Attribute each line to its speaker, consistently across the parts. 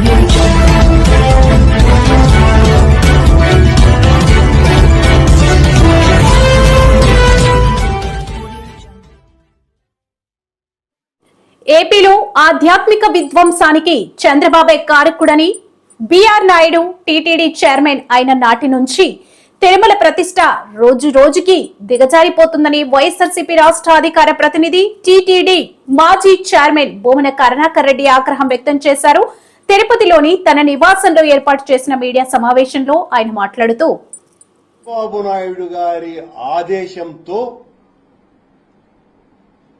Speaker 1: ఏపీలో ఆధ్యాత్మిక విధ్వంసానికి చంద్రబాబే కారకుడని బీఆర్ నాయుడు టీటీడీ చైర్మన్ అయిన నాటి నుంచి తిరుమల ప్రతిష్ట రోజు రోజుకి దిగజారిపోతుందని వైఎస్ఆర్సీపీ రాష్ట్ర అధికార ప్రతినిధి టీటీడీ మాజీ చైర్మన్ బోమన కరుణాకర్ రెడ్డి ఆగ్రహం వ్యక్తం చేశారు. తిరుపతిలోని తన నివాసంలో ఏర్పాటు చేసిన మీడియా సమావేశంలో ఆయన మాట్లాడుతూ
Speaker 2: బాబు నాయుడు గారి ఆదేశంతో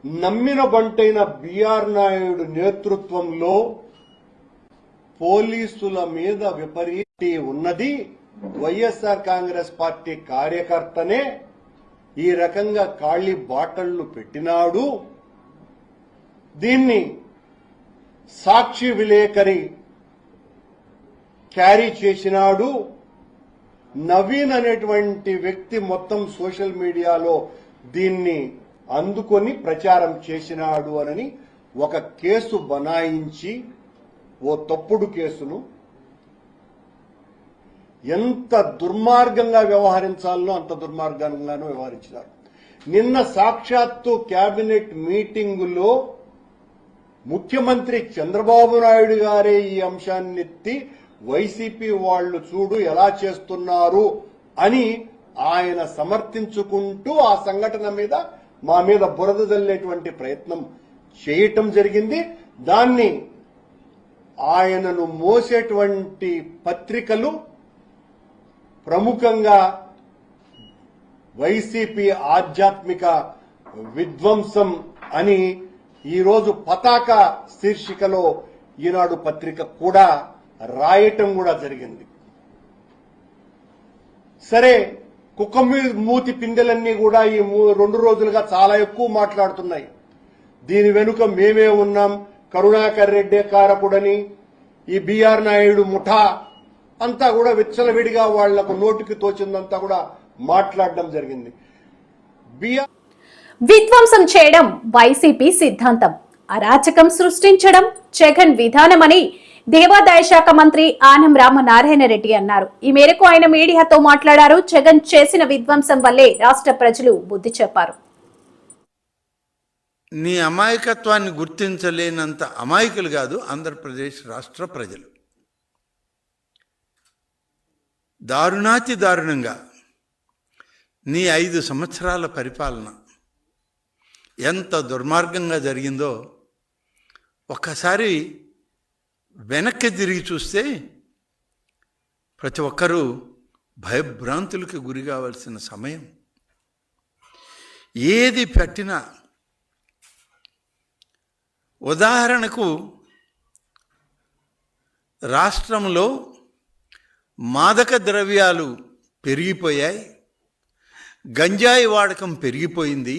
Speaker 2: నమ్మిన బంటైన బీఆర్ నాయుడు నేతృత్వంలో పోలీసుల మీద విపరీత ఉన్నది. వైఎస్ఆర్ కాంగ్రెస్ పార్టీ కార్యకర్తనే ఈ రకంగా కాళీ బాటళ్లు పెట్టినాడు. దీన్ని సాక్షి విలేకరి క్యారీ చేసినాడు. నవీన్ అనేటువంటి వ్యక్తి మొత్తం సోషల్ మీడియాలో దీన్ని అందుకొని ప్రచారం చేసినాడు అని ఒక కేసు బనాయించి ఓ తప్పుడు కేసును ఎంత దుర్మార్గంగా వ్యవహరించాలనో అంత దుర్మార్గంగానూ వ్యవహరించినారు. నిన్న సాక్షాత్తు కేబినెట్ మీటింగులో ముఖ్యమంత్రి చంద్రబాబు నాయుడు గారే ఈ అంశాన్నెత్తి వైసీపీ వాళ్లు చూడు ఎలా చేస్తున్నారు అని ఆయన సమర్థించుకుంటూ ఆ సంఘటన మీద మా మీద బురద జల్లేటువంటి ప్రయత్నం చేయటం జరిగింది. దాన్ని ఆయనను మోసేటువంటి పత్రికలు ప్రముఖంగా వైసీపీ ఆధ్యాత్మిక విధ్వంసం అని ఈరోజు పతాక శీర్షికలో ఈనాడు పత్రిక కూడా రాయటం కూడా జరిగింది. సరే, కుక్క మూతి పిందెలన్నీ కూడా ఈ 2 రోజులుగా చాలా ఎక్కువ మాట్లాడుతున్నాయి. దీని వెనుక మేమే ఉన్నాం, కరుణాకర్ రెడ్డి కారకుడని ఈ బీఆర్ నాయుడు ముఠా అంతా కూడా విచ్చలవిడిగా వాళ్లకు నోటికి తోచిందంతా కూడా మాట్లాడడం జరిగింది.
Speaker 1: విధ్వంసం చేయడం వైసీపీ సిద్ధాంతం, అరాచకం సృష్టించడం జగన్ విధానమని దేవాదాయ శాఖ మంత్రి ఆనం రామనారాయణ రెడ్డి అన్నారు. ఈ మేరకు ఆయన మీడియాతో మాట్లాడారు. జగన్ చేసిన విధ్వంసం వల్లే రాష్ట్ర ప్రజలు బుద్ధి చెప్పారు.
Speaker 3: నీ అమాయకత్వాన్ని గుర్తించలేనంత అమాయకులు కాదు ఆంధ్రప్రదేశ్ రాష్ట్ర ప్రజలు. దారుణాతి దారుణంగా నీ 5 సంవత్సరాల పరిపాలన ఎంత దుర్మార్గంగా జరిగిందో ఒక్కసారి వెనక్కి తిరిగి చూస్తే ప్రతి ఒక్కరూ భయభ్రాంతులకు గురి కావాల్సిన సమయం. ఏది పెట్టినా ఉదాహరణకు రాష్ట్రంలో మాదక ద్రవ్యాలు పెరిగిపోయాయి, గంజాయి వాడకం పెరిగిపోయింది,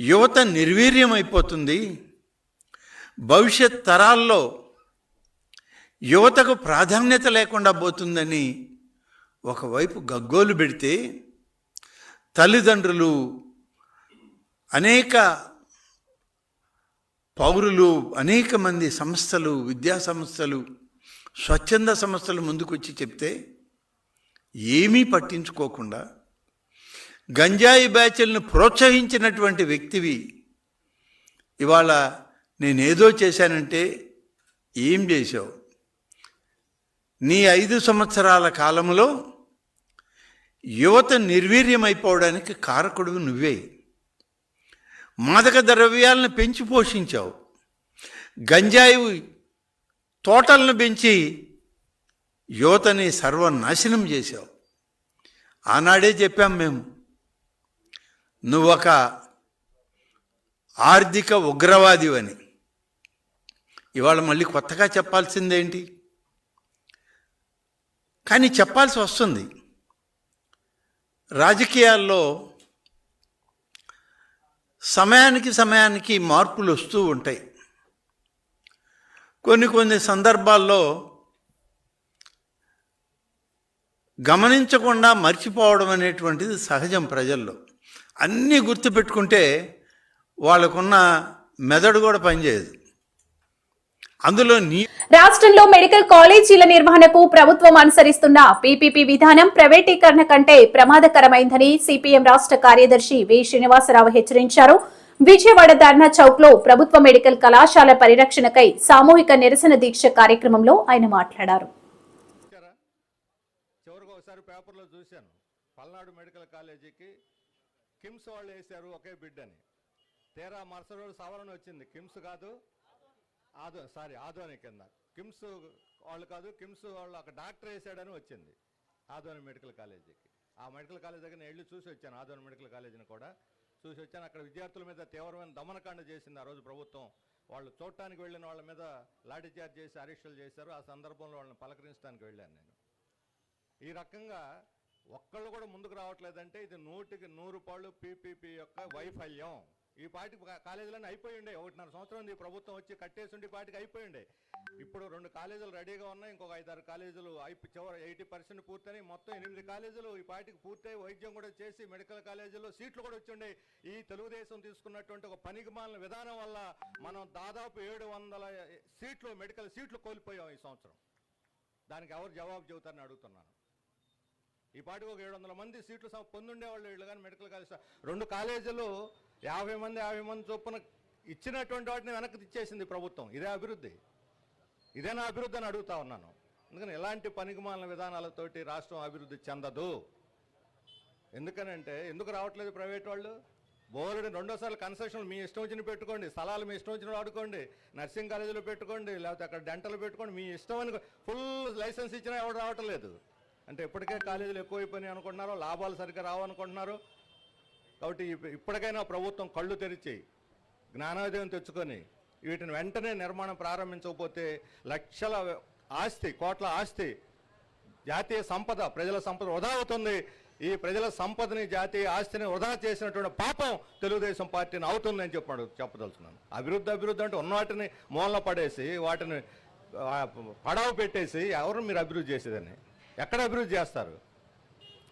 Speaker 3: యువత నిర్వీర్యమైపోతుంది, భవిష్యత్ తరాల్లో యువతకు ప్రాధాన్యత లేకుండా పోతుందని ఒకవైపు గగ్గోలు పెడితే తల్లిదండ్రులు, అనేక పౌరులు, అనేక మంది సంస్థలు, విద్యా సంస్థలు, స్వచ్ఛంద సంస్థలు ముందుకొచ్చి చెప్తే ఏమీ పట్టించుకోకుండా గంజాయి బ్యాచ్లను ప్రోత్సహించినటువంటి వ్యక్తివి ఇవాళ నేనేదో చేశానంటే ఏం చేశావు? నీ 5 సంవత్సరాల కాలంలో యువత నిర్వీర్యమైపోవడానికి కారకుడు నువ్వే. మాదక ద్రవ్యాలను పెంచి పోషించావు, గంజాయి తోటలను పెంచి యువతని సర్వనాశనం చేశావు. ఆనాడే చెప్పాం మేము, నువ్వొక ఆర్థిక ఉగ్రవాదివని. ఇవాళ మళ్ళీ కొత్తగా చెప్పాల్సిందేంటి? కానీ చెప్పాల్సి వస్తుంది. రాజకీయాల్లో సమయానికి మార్పులు వస్తూ ఉంటాయి. కొన్ని సందర్భాల్లో గమనించకుండా మర్చిపోవడం అనేటువంటిది సహజం ప్రజల్లో. అన్నీ గుర్తుపెట్టుకుంటే వాళ్ళకున్న మెదడు కూడా పనిచేయదు. అందులో
Speaker 1: రాష్ట్రంలో మెడికల్ కాలేజీల నిర్వహణకు ప్రభుత్వం అనుసరిస్తున్న పీపీపీ విధానం ప్రైవేటీకరణ కంటే ప్రమాదకరమైందని సిపిఎం రాష్ట్ర కార్యదర్శి వి శ్రీనివాసరావు హెచ్చరించారు. విజయవాడ ధర్నా చౌక్ లో ప్రభుత్వ మెడికల్ కళాశాల పరిరక్షణకై సామూహిక నిరసన దీక్ష కార్యక్రమంలో ఆయన మాట్లాడారు.
Speaker 4: చివరికి ఒకసారి పేపర్లో చూశాను, పల్నాడు మెడికల్ కాలేజీకి కిమ్స్ వాళ్ళు వేశారు ఒకే బిడ్ అని. తీరా మరుసటి రోజు సవరణ వచ్చింది, కిమ్స్ కాదు ఆదోని కింద కిమ్స్ వాళ్ళు కాదు, కిమ్స్ వాళ్ళు ఒక డాక్టర్ వేసాడని వచ్చింది ఆదోని మెడికల్ కాలేజీకి. ఆ మెడికల్ కాలేజ్ దగ్గర నేను వెళ్ళి చూసి వచ్చాను, ఆదోని మెడికల్ కాలేజీని కూడా చూసి వచ్చాను. అక్కడ విద్యార్థుల మీద తీవ్రమైన దమనకాండ చేసింది ఆ రోజు ప్రభుత్వం. వాళ్ళు చూడటానికి వెళ్ళిన వాళ్ళ మీద లాఠీచార్జ్ చేసి అరెస్టులు చేశారు. ఆ సందర్భంలో వాళ్ళని పలకరించడానికి వెళ్ళాను నేను. ఈ రకంగా ఒక్కళ్ళు కూడా ముందుకు రావట్లేదంటే ఇది 100కి 100 పాళ్ళు పీపీపీ యొక్క వైఫల్యం. ఈ పాటికి కాలేజీలన్నీ అయిపోయి ఉండే, 1.5 సంవత్సరం ఈ ప్రభుత్వం వచ్చి కట్టేసి ఉండి పాటికి అయిపోయి ఉండే. ఇప్పుడు 2 కాలేజీలు రెడీగా ఉన్నాయి, ఇంకొక 5-6 కాలేజీలు చివరి 80% పూర్తయి మొత్తం 8 కాలేజీలు ఈ పాటికి పూర్తయి వైద్యం కూడా చేసి మెడికల్ కాలేజీలో సీట్లు కూడా వచ్చి ఉండే. ఈ తెలుగుదేశం తీసుకున్నటువంటి ఒక పనికిమాలిన విధానం వల్ల మనం దాదాపు 700 సీట్లు మెడికల్ సీట్లు కోల్పోయాం ఈ సంవత్సరం. దానికి ఎవరు జవాబు చెబుతారని అడుగుతున్నాను. ఈ పాటికి ఒక 700 మంది సీట్లు పొందుండేవాళ్ళు వీళ్ళు. కానీ మెడికల్ కాలేజ్ 2 కాలేజీలు 50 మంది చొప్పున ఇచ్చినటువంటి వాటిని వెనక్కి తెచ్చేసింది ప్రభుత్వం. ఇదే అభివృద్ధి? ఇదేనా అభివృద్ధి అని అడుగుతా ఉన్నాను. అందుకని ఎలాంటి పనికిమాలిన విధానాలతోటి రాష్ట్రం అభివృద్ధి చెందదు. ఎందుకనంటే ఎందుకు రావట్లేదు ప్రైవేట్ వాళ్ళు? బోర్డు 2 సార్లు కన్స్ట్రక్షన్ మీ ఇష్టం వచ్చిన పెట్టుకోండి, స్థలాలు మీ ఇష్టం వచ్చిన వాడుకోండి, నర్సింగ్ కాలేజీలో పెట్టుకోండి, లేకపోతే అక్కడ డెంటల్ పెట్టుకోండి, మీ ఇష్టం అని ఫుల్ లైసెన్స్ ఇచ్చినా ఎవరు రావటం లేదు. అంటే ఇప్పటికే కాలేజీలు ఎక్కువైపోయినాయి అనుకుంటున్నారు, లాభాలు సరిగ్గా రావనుకుంటున్నారు. కాబట్టి ఇప్పటికైనా ప్రభుత్వం కళ్ళు తెరిచి జ్ఞానోదయం తెచ్చుకొని వీటిని వెంటనే నిర్మాణం ప్రారంభించకపోతే లక్షల ఆస్తి, కోట్ల ఆస్తి, జాతీయ సంపద, ప్రజల సంపద వృధా అవుతుంది. ఈ ప్రజల సంపదని, జాతీయ ఆస్తిని వృధా చేసినటువంటి పాపం తెలుగుదేశం పార్టీని అవుతుందని చెప్పదలుచున్నాను. అభివృద్ధి అంటే ఉన్న వాటిని మూలన పడేసి వాటిని పడవ పెట్టేసి ఎవరు మీరు అభివృద్ధి చేసేదని? ఎక్కడ అభివృద్ధి చేస్తారు?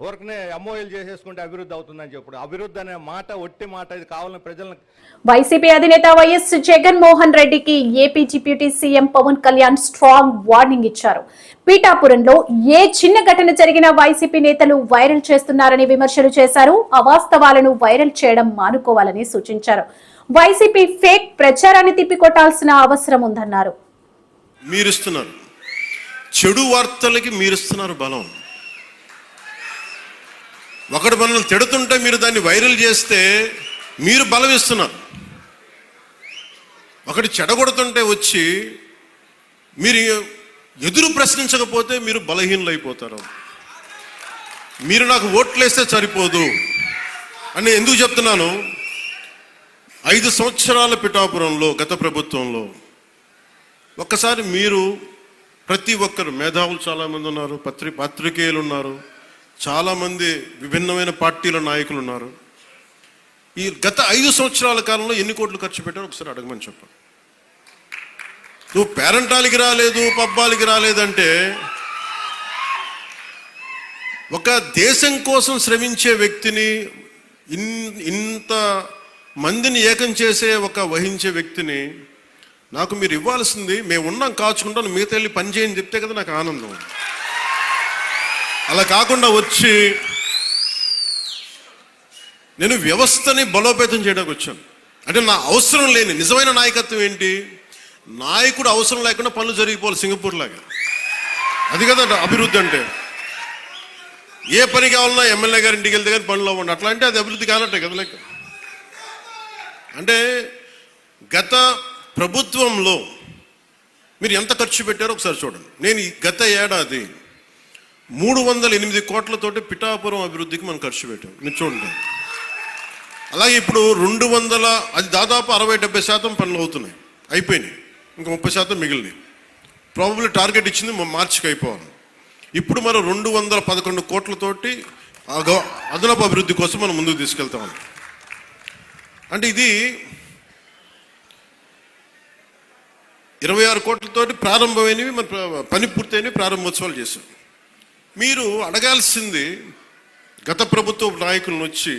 Speaker 4: ఊరికనే ఎంఓఎల్ చేసేసుకుంటే అభివృద్ధి అవుతుందని చెప్పాడు. అభివృద్ధి అనే మాట ఒట్టి మాట. ఇది కావాలని ప్రజలను.
Speaker 1: వైసీపీ అధినేత వైఎస్ జగన్మోహన్ రెడ్డికి AP deputy CM Pawan Kalyan strong warning ఇచ్చారు. పీఠాపురంలో ఏ చిన్న ఘటన జరిగినా వైసీపీ నేతలు వైరల్ చేస్తున్నారని విమర్శలు చేశారు. అవాస్తవాలను వైరల్ చేయడం మానుకోవాలని సూచించారు. వైసీపీ ఫేక్ ప్రచారాన్ని తిప్పికొట్టాల్సిన అవసరం ఉందన్నారు.
Speaker 5: మీరిస్తున్నారు చెడు వార్తలకి, మీరిస్తున్నారు బలం. ఒకటి మనల్ని తిడుతుంటే మీరు దాన్ని వైరల్ చేస్తే మీరు బలం ఇస్తున్నారు. ఒకటి చెడగొడుతుంటే వచ్చి మీరు ఎదురు ప్రశ్నించకపోతే మీరు బలహీనలు అయిపోతారు. మీరు నాకు ఓట్లేస్తే సరిపోదు అని ఎందుకు చెప్తున్నాను? 5 సంవత్సరాల పిఠాపురంలో గత ప్రభుత్వంలో ఒక్కసారి మీరు ప్రతి ఒక్కరు మేధావులు చాలామంది ఉన్నారు, పత్రికేయులు ఉన్నారు, చాలామంది విభిన్నమైన పార్టీల నాయకులు ఉన్నారు. ఈ గత 5 సంవత్సరాల కాలంలో ఎన్ని కోట్లు ఖర్చు పెట్టారో ఒకసారి అడగమని చెప్పాను. నువ్వు పేరంటాలకి రాలేదు, పబ్బాలకి రాలేదంటే ఒక దేశం కోసం శ్రమించే వ్యక్తిని, ఇంత మందిని ఏకం చేసే వహించే వ్యక్తిని నాకు మీరు ఇవ్వాల్సింది, మేము ఉన్నాం కాచుకుంటాను, మిగతా వెళ్ళి పని చేయని చెప్తే కదా నాకు ఆనందం. అలా కాకుండా వచ్చి నేను వ్యవస్థని బలోపేతం చేయడానికి వచ్చాను. అంటే నా అవసరం లేని నిజమైన నాయకత్వం ఏంటి? నాయకుడు అవసరం లేకుండా పనులు జరిగిపోవాలి సింగపూర్ లాగా. అది కదా అభివృద్ధి అంటే. ఏ పని కావాలన్నా ఎమ్మెల్యే గారి ఇంటికి వెళ్తే కానీ పనులు అవ్వండి. అట్లా అంటే అది అభివృద్ధి కానట్టే కదా లెక్క. అంటే గత ప్రభుత్వంలో మీరు ఎంత ఖర్చు పెట్టారో ఒకసారి చూడండి. నేను గత ఏడాది 308 కోట్లతోటి పిఠాపురం అభివృద్ధికి మనం ఖర్చు పెట్టాం. మీరు చూడండి. అలాగే ఇప్పుడు 200, అది దాదాపు 60-70% పనులు అవుతున్నాయి, అయిపోయినాయి. ఇంకా 30% మిగిలినాయి. ప్రాబబ్లీ టార్గెట్ ఇచ్చింది మార్చికి అయిపోవాలి. ఇప్పుడు మనం 211 కోట్లతోటి అదనపు అభివృద్ధి కోసం మనం ముందుకు తీసుకెళ్తాం. అంటే ఇది 26 కోట్లతోటి ప్రారంభమైనవి, మన పని పూర్తయినవి, ప్రారంభోత్సవాలు చేశాం. మీరు అడగాల్సింది గత ప్రభుత్వ నాయకులను వచ్చి,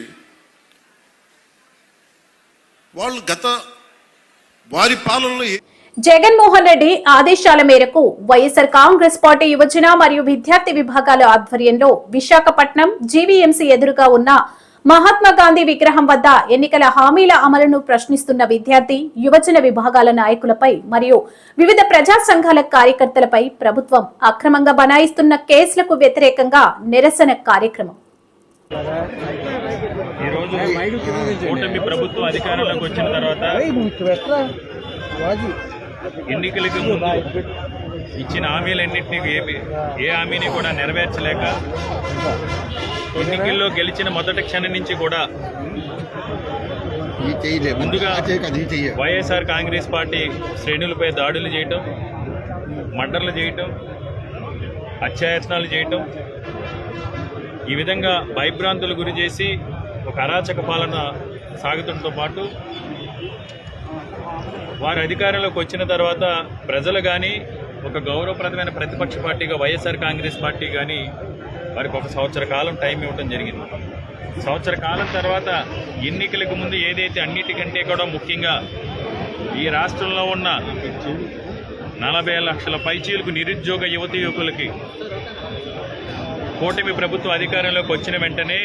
Speaker 5: వాళ్ళు వారి పాలనలో
Speaker 1: జగన్మోహన్ రెడ్డి ఆదేశాల మేరకు వైఎస్ఆర్ కాంగ్రెస్ పార్టీ యువజన మరియు విద్యార్థి విభాగాల ఆధ్వర్యంలో విశాఖపట్నం జీవీఎంసీ ఎదురుగా ఉన్న మహాత్మా గాంధీ విగ్రహం వద్ద ఎన్నికల హామీల అమలును ప్రశ్నిస్తున్న విద్యార్థి యువజన విభాగాల నాయకులపై మరియు వివిధ ప్రజా సంఘాల కార్యకర్తలపై ప్రభుత్వం అక్రమంగా బనాయిస్తున్న కేసులకు వ్యతిరేకంగా నిరసన కార్యక్రమం.
Speaker 6: ఈరోజు కూటమి ప్రభుత్వం అధికారంలోకి వచ్చిన తర్వాత ఎన్నికలకు ముందు ఇచ్చిన హామీలన్నింటినీ ఏ హామీని కూడా నెరవేర్చలేక ఎన్నికల్లో గెలిచిన మొదటి క్షణం నుంచి కూడా ముందుగా వైఎస్ఆర్ కాంగ్రెస్ పార్టీ శ్రేణులపై దాడులు చేయటం, మర్డర్లు చేయటం, హత్యాయత్నాలు చేయటం, ఈ విధంగా భయభ్రాంతులు గురి చేసి ఒక అరాచక పాలన సాగుతుండటంతో పాటు వారు అధికారంలోకి వచ్చిన తర్వాత ప్రజలు కానీ ఒక గౌరవప్రదమైన ప్రతిపక్ష పార్టీగా వైఎస్ఆర్ కాంగ్రెస్ పార్టీ కానీ వారికి ఒక సంవత్సర కాలం టైం ఇవ్వడం జరిగింది. సంవత్సర కాలం తర్వాత ఎన్నికలకు ముందు ఏదైతే అన్నిటికంటే కూడా ముఖ్యంగా ఈ రాష్ట్రంలో ఉన్న 40 లక్షల పైచీలకు నిరుద్యోగ యువతీ యువకులకి కూటమి ప్రభుత్వం అధికారంలోకి వచ్చిన వెంటనే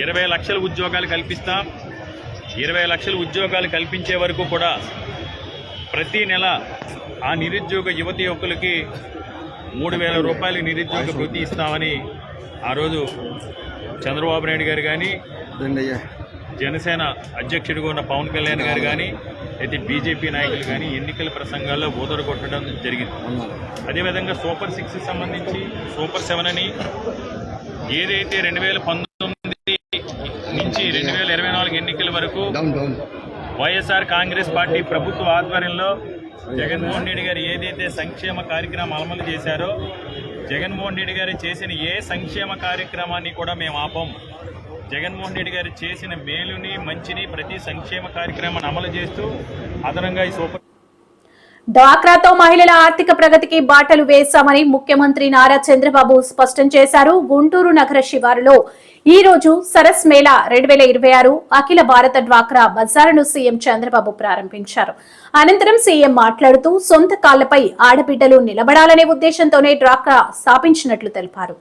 Speaker 6: 20 లక్షల ఉద్యోగాలు కల్పిస్తాం. 20 లక్షల ఉద్యోగాలు కల్పించే వరకు కూడా ప్రతి నెల ఆ నిరుద్యోగ యువతి యువకులకి 3,000 రూపాయలు నిరుద్యోగ వృత్తి ఇస్తామని ఆ రోజు చంద్రబాబు నాయుడు గారు కానీ, జనసేన అధ్యక్షుడిగా ఉన్న పవన్ కళ్యాణ్ గారు కానీ, అయితే బీజేపీ నాయకులు కానీ ఎన్నికల ప్రసంగాల్లో ఊదరగొట్టడం జరిగింది. అదేవిధంగా సూపర్ 6 సంబంధించి సూపర్ 7 అని ఏదైతే 2019 నుంచి 2024 ఎన్నికల వరకు వైఎస్ఆర్ కాంగ్రెస్ పార్టీ ప్రభుత్వ ఆధ్వర్యంలో జగన్మోహన్ రెడ్డి గారు ఏదైతే సంక్షేమ కార్యక్రమం అమలు చేశారో, జగన్మోహన్ రెడ్డి గారు చేసిన ఏ సంక్షేమ కార్యక్రమాన్ని కూడా మేము ఆపం. జగన్మోహన్ రెడ్డి గారు చేసిన మేలుని, మంచిని, ప్రతి సంక్షేమ కార్యక్రమాన్ని అమలు చేస్తూ అదనంగా ఈ సూపర్
Speaker 1: డ్వాక్రాతో మహిళల ఆర్థిక ప్రగతికి బాటలు వేశామని ముఖ్యమంత్రి నారా చంద్రబాబు స్పష్టం చేశారు. గుంటూరు నగర శివారులో ఈ రోజు సరస్ మేళా 2026 అఖిల భారత డ్వాక్రా బజారును సీఎం చంద్రబాబు ప్రారంభించారు. అనంతరం సీఎం మాట్లాడుతూ సొంత కాళ్లపై ఆడబిడ్డలు నిలబడాలనే ఉద్దేశంతోనే డ్వాక్రా స్థాపించినట్లు తెలిపారు.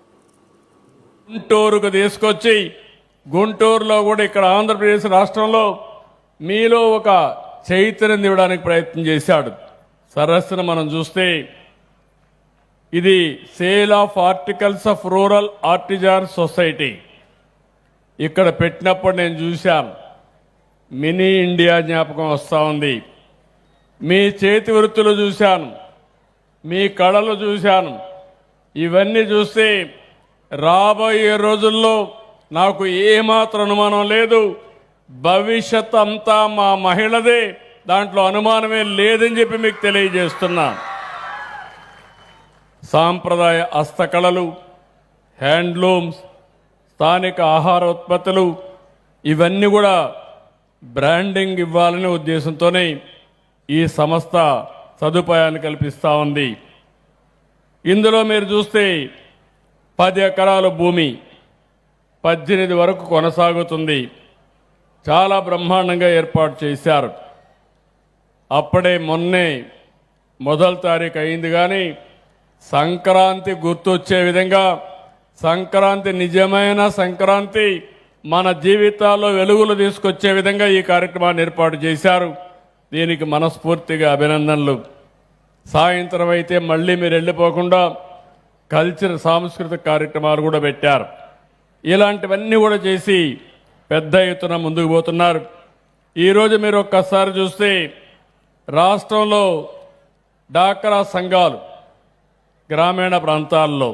Speaker 7: గుంటూరుకు తీసుకొచ్చి గుంటూరులో కూడా ఇక్కడ ఆంధ్రప్రదేశ్ రాష్ట్రంలో మీలో ఒక చైతన్యం ఇవ్వడానికి ప్రయత్నం చేశాడు. సరస్సును మనం చూస్తే ఇది sale of articles of rural artisan society ఇక్కడ పెట్టినప్పుడు నేను చూశాను. మినీ ఇండియా జ్ఞాపకం వస్తూ ఉంది. మీ చేతి వృత్తులు చూశాను, మీ కళలు చూశాను. ఇవన్నీ చూస్తే రాబోయే రోజుల్లో నాకు ఏమాత్రం అనుమానం లేదు, భవిష్యత్ అంతా మా మహిళదే, దాంట్లో అనుమానమే లేదని చెప్పి మీకు తెలియజేస్తున్నా. సాంప్రదాయ హస్తకళలు, హ్యాండ్లూమ్స్, స్థానిక ఆహార ఉత్పత్తులు ఇవన్నీ కూడా బ్రాండింగ్ ఇవ్వాలనే ఉద్దేశంతోనే ఈ సంస్థ సదుపాయాన్ని కల్పిస్తూ ఉంది. ఇందులో మీరు చూస్తే 10 ఎకరాల భూమి 18 వరకు కొనసాగుతుంది. చాలా బ్రహ్మాండంగా ఏర్పాటు చేశారు. అప్పుడే మొన్నే 1వ తారీఖు అయింది. కానీ సంక్రాంతి గుర్తొచ్చే విధంగా, సంక్రాంతి నిజమైన సంక్రాంతి మన జీవితాల్లో వెలుగులు తీసుకొచ్చే విధంగా ఈ కార్యక్రమాన్ని ఏర్పాటు చేశారు. దీనికి మనస్ఫూర్తిగా అభినందనలు. సాయంత్రం అయితే మళ్ళీ మీరు వెళ్ళిపోకుండా సాంస్కృతిక కార్యక్రమాలు కూడా పెట్టారు. ఇలాంటివన్నీ కూడా చేసి పెద్ద ఎత్తున ముందుకు పోతున్నారు. ఈరోజు మీరు ఒక్కసారి చూస్తే రాష్ట్రంలో డాక్రా సంఘాలు గ్రామీణ ప్రాంతాల్లో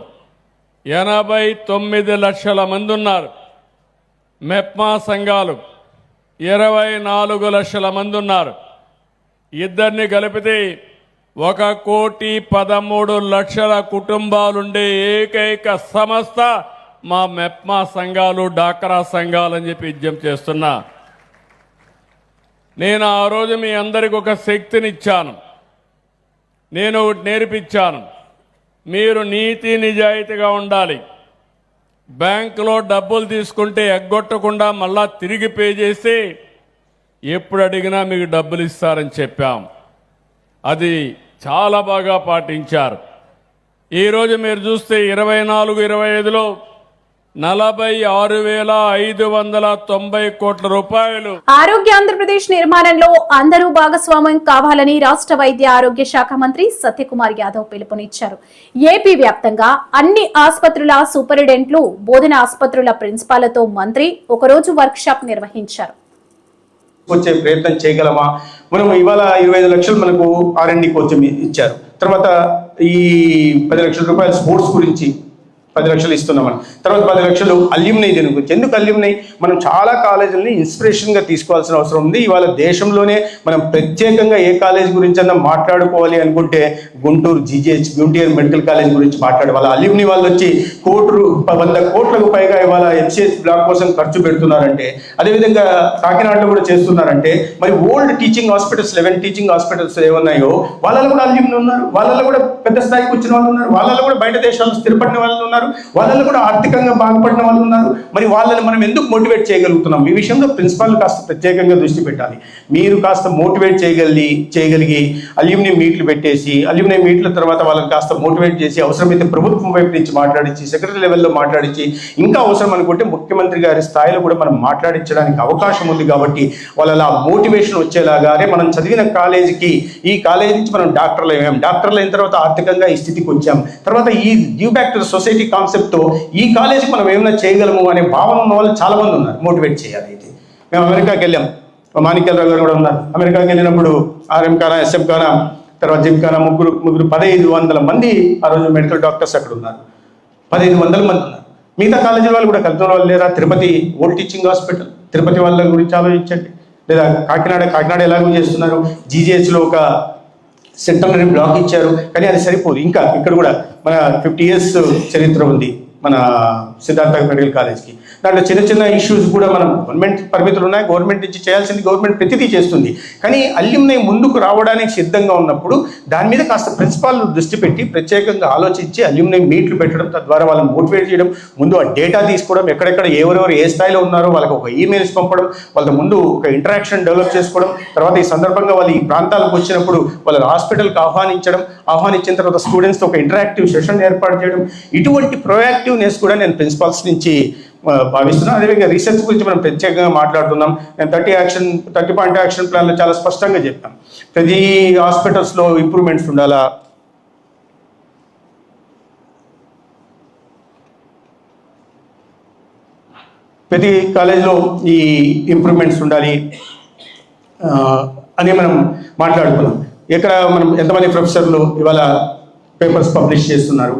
Speaker 7: 89 లక్షల మంది ఉన్నారు. మెప్మా సంఘాలు 24 లక్షల మంది ఉన్నారు. ఇద్దరిని కలిపితే 1,13,00,000 కుటుంబాలుండే ఏకైక సంస్థ మా మెప్మా సంఘాలు, డాక్రా సంఘాలు అని చెప్పి విజ్ఞప్తి చేస్తున్నా. నేను ఆ రోజు మీ అందరికి ఒక శక్తినిచ్చాను, నేను ఒకటి నేర్పించాను. మీరు నీతి నిజాయితీగా ఉండాలి. బ్యాంకులో డబ్బులు తీసుకుంటే ఎగ్గొట్టకుండా మళ్ళా తిరిగి పే చేసి ఎప్పుడు అడిగినా మీకు డబ్బులు ఇస్తారని చెప్పాం. అది చాలా బాగా పాటించారు. ఈరోజు మీరు చూస్తే 24-25లో 46,590 కోట్ల రూపాయలు.
Speaker 1: ఆరోగ్య ఆంధ్రప్రదేశ్ నిర్మాణంలో అందరూ భాగస్వామ్యం కావాలని రాష్ట్ర వైద్య ఆరోగ్య శాఖ మంత్రి సత్యకుమార్ యాదవ్ పిలుపునిచ్చారు. ఏపీ వ్యాప్తంగా అన్ని ఆసుపత్రుల సూపరింటెండెంట్లు, బోధన ఆసుపత్రుల ప్రిన్సిపాలతో మంత్రి ఒకరోజు వర్క్ షాప్ నిర్వహించారు.
Speaker 8: వచ్చే ప్రయత్నం చేయగలమా? మనం ఇవాళ 25 లక్షలు మనకు R&D కోసం ఇచ్చారు. తర్వాత ఈ 10 లక్షల రూపాయలు స్పోర్ట్స్ గురించి 10 లక్షలు ఇస్తున్నామని, తర్వాత 10 లక్షలు అల్యూమినై దీని గురించి. ఎందుకు అల్యూమినై? మనం చాలా కాలేజీలని ఇన్స్పిరేషన్గా తీసుకోవాల్సిన అవసరం ఉంది. ఇవాళ దేశంలోనే మనం ప్రత్యేకంగా ఏ కాలేజ్ గురించి అన్నా మాట్లాడుకోవాలి అనుకుంటే Guntur GGH Guntur medical college గురించి మాట్లాడే వాళ్ళ అల్యూమినై వాళ్ళు వచ్చి 100 కోట్లకు పైగా ఇవాళ MCH బ్లాక్ కోసం ఖర్చు పెడుతున్నారంటే, అదేవిధంగా కాకినాడలో కూడా చేస్తున్నారంటే, మరి old teaching hospitals 11 teaching hospitals ఏమున్నాయో వాళ్ళలో కూడా అల్యూమినై ఉన్నారు, వాళ్ళలో కూడా పెద్ద స్థాయికి వచ్చిన వాళ్ళు ఉన్నారు, వాళ్ళలో కూడా బయట దేశాల్లో స్థిరపడిన వాళ్ళు ఉన్నారు, వాళ్ళలో కూడా ఆర్థికంగా బాగుపడిన వాళ్ళు ఉన్నారు. మరి వాళ్ళని మనం ఎందుకు మోటివేట్ చేయగలుగుతున్నాం? ఈ విషయంలో ప్రిన్సిపాల్ కాస్త ప్రత్యేకంగా దృష్టి పెట్టాలి. మీరు కాస్త మోటివేట్ చేయగలిగి అల్యూమినియం మీట్లు పెట్టేసి, అల్యూమినియం మీట్ల తర్వాత వాళ్ళని కాస్త మోటివేట్ చేసి, అవసరమైతే ప్రభుత్వం వైపు నుంచి మాట్లాడించి, సెక్రటరీ లెవెల్లో మాట్లాడించి, ఇంకా అవసరం అనుకుంటే ముఖ్యమంత్రి గారి స్థాయిలో కూడా మనం మాట్లాడించడానికి అవకాశం ఉంది. కాబట్టి వాళ్ళ మోటివేషన్ వచ్చేలాగానే మనం చదివిన కాలేజీకి, ఈ కాలేజీ నుంచి మనం డాక్టర్లు అయ్యాం, డాక్టర్లు అయిన తర్వాత ఆర్థికంగా ఈ స్థితికి వచ్చాం, తర్వాత ఈ give back to the society కాన్సెప్ట్తో ఈ కాలేజీకి మనం ఏమైనా చేయగలము అనే భావన ఉన్న వాళ్ళు చాలా మంది ఉన్నారు. మోటివేట్ చేయాలి. అయితే మేము అమెరికాకి వెళ్ళాం, మాణిక్యాలరావు గారు కూడా ఉన్నారు. అమెరికాకి వెళ్ళినప్పుడు RM ఖానా, SM ఖానా, తర్వాత జిమ్ ఖానా, ముగ్గురు 1,500 మంది ఆ రోజు మెడికల్ డాక్టర్స్ అక్కడ ఉన్నారు. 1,500 మంది ఉన్నారు. మిగతా కాలేజీల వాళ్ళు కూడా కలుతున్న వాళ్ళు లేరా? Tirupati old teaching hospital, Tirupati వాళ్ళ గురించి ఆలోచించండి. లేదా కాకినాడ ఎలాగో చేస్తున్నారు. GGHలో ఒక సెంటనరీ బ్లాక్ ఇచ్చారు, కానీ అది సరిపోదు. ఇంకా ఇక్కడ కూడా మన 50 years చరిత్ర ఉంది మన సిద్ధార్థ మెడికల్ కాలేజ్కి. దాంట్లో చిన్న చిన్న ఇష్యూస్ కూడా మనం గవర్నమెంట్ పరిమితులు ఉన్నాయి, గవర్నమెంట్ నుంచి చేయాల్సింది గవర్నమెంట్ ప్రతిదీ చేస్తుంది. కానీ అల్యూమినై ముందుకు రావడానికి సిద్ధంగా ఉన్నప్పుడు దాని మీద కాస్త ప్రిన్సిపాల్ దృష్టి పెట్టి ప్రత్యేకంగా ఆలోచించి అల్యూమినై మీట్లు పెట్టడం, తద్వారా వాళ్ళని మోటివేట్ చేయడం, ముందు ఆ డేటా తీసుకోవడం, ఎక్కడెక్కడ ఎవరెవరు ఏ స్థాయిలో ఉన్నారో వాళ్ళకి ఒక ఈమెయిల్స్ పంపడం, వాళ్ళ ముందు ఒక ఇంటరాక్షన్ డెవలప్ చేసుకోవడం, తర్వాత ఈ సందర్భంగా వాళ్ళు ఈ ప్రాంతాలకు వచ్చినప్పుడు వాళ్ళ హాస్పిటల్కి ఆహ్వానించిన తర్వాత స్టూడెంట్స్తో ఒక ఇంటరాక్టివ్ సెషన్ ఏర్పాటు చేయడం, ఇటువంటి ప్రొయాక్టివ్నెస్ కూడా నేను ప్రిన్సిపాల్స్ నుంచి భావిస్తున్నాను. అదేవిధంగా రీసెర్చ్ గురించి మనం ప్రత్యేకంగా మాట్లాడుతున్నాం. నేను 30 పాయింట్ యాక్షన్ ప్లాన్లో చాలా స్పష్టంగా చెప్పాం. ప్రతి హాస్పిటల్స్లో ఇంప్రూవ్మెంట్స్ ఉండాలా, ప్రతి కాలేజ్లో ఈ ఇంప్రూవ్మెంట్స్ ఉండాలి అని మనం మాట్లాడుకున్నాం. ఇక్కడ మనం ఎంతమంది ప్రొఫెసర్లు ఇవాళ పేపర్స్ పబ్లిష్ చేస్తున్నారు,